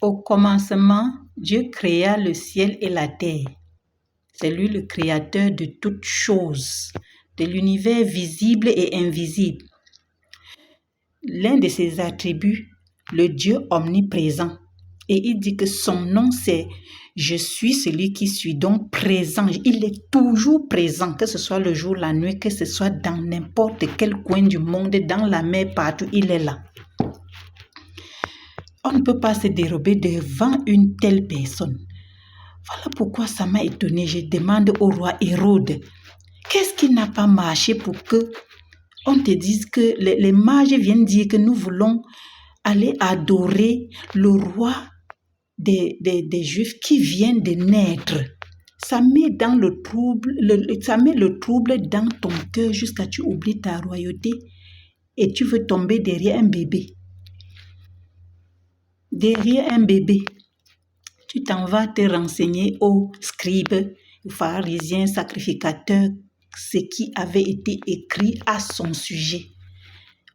Au commencement, Dieu créa le ciel et la terre. C'est lui le créateur de toutes choses, de l'univers visible et invisible. L'un de ses attributs, le Dieu omniprésent. Et il dit que son nom c'est « Je suis celui qui suis », donc présent. Il est toujours présent, que ce soit le jour, la nuit, que ce soit dans n'importe quel coin du monde, dans la mer, partout, il est là. On ne peut pas se dérober devant une telle personne. Voilà pourquoi ça m'a étonné. Je demande au roi Hérode, qu'est-ce qui n'a pas marché pour que on te dise que les mages viennent dire que nous voulons aller adorer le roi des Juifs qui vient de naître. Ça met dans le trouble, ça met le trouble dans ton cœur jusqu'à ce que tu oublies ta royauté et tu veux tomber derrière un bébé. Derrière un bébé, tu t'en vas te renseigner aux scribes, aux pharisiens, sacrificateurs, ce qui avait été écrit à son sujet.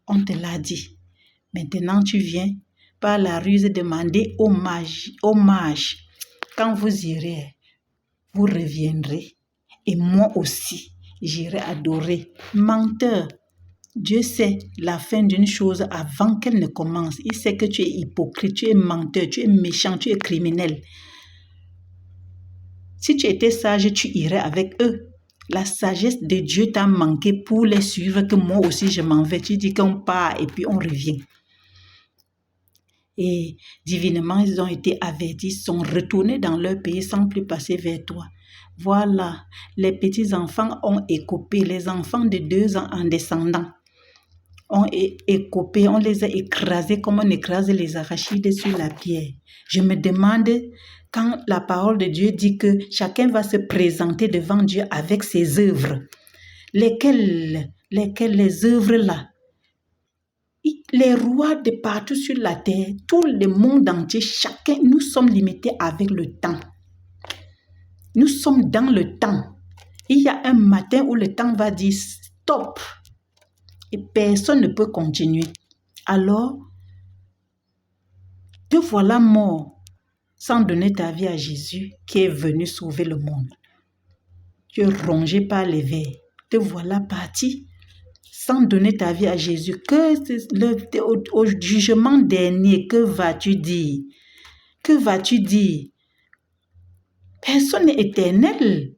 On te l'a dit. Maintenant, tu viens par la ruse demander aux mages. Quand vous irez, vous reviendrez. Et moi aussi, j'irai adorer. Menteur. Dieu sait la fin d'une chose avant qu'elle ne commence. Il sait que tu es hypocrite, tu es menteur, tu es méchant, tu es criminel. Si tu étais sage, tu irais avec eux. La sagesse de Dieu t'a manqué pour les suivre, que moi aussi je m'en vais. Tu dis qu'on part et puis on revient. Et divinement, ils ont été avertis, sont retournés dans leur pays sans plus passer vers toi. Voilà, les petits-enfants ont écopé, les enfants de 2 ans en descendant ont écopé, on les a écrasés comme on écrase les arachides sur la pierre. Je me demande, quand la parole de Dieu dit que chacun va se présenter devant Dieu avec ses œuvres, lesquelles les œuvres là? Les rois de partout sur la terre, tout le monde entier, chacun, nous sommes limités avec le temps. Nous sommes dans le temps. Il y a un matin où le temps va dire stop. Et personne ne peut continuer. Alors, te voilà mort sans donner ta vie à Jésus qui est venu sauver le monde. Tu es rongé par les vers. Te voilà parti sans donner ta vie à Jésus. Au jugement dernier, que vas-tu dire? Que vas-tu dire? Personne n'est éternel.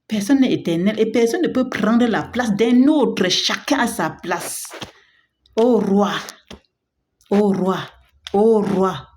Personne n'est éternel et personne ne peut prendre la place d'un autre. Chacun a sa place. Ô roi, ô roi, ô roi,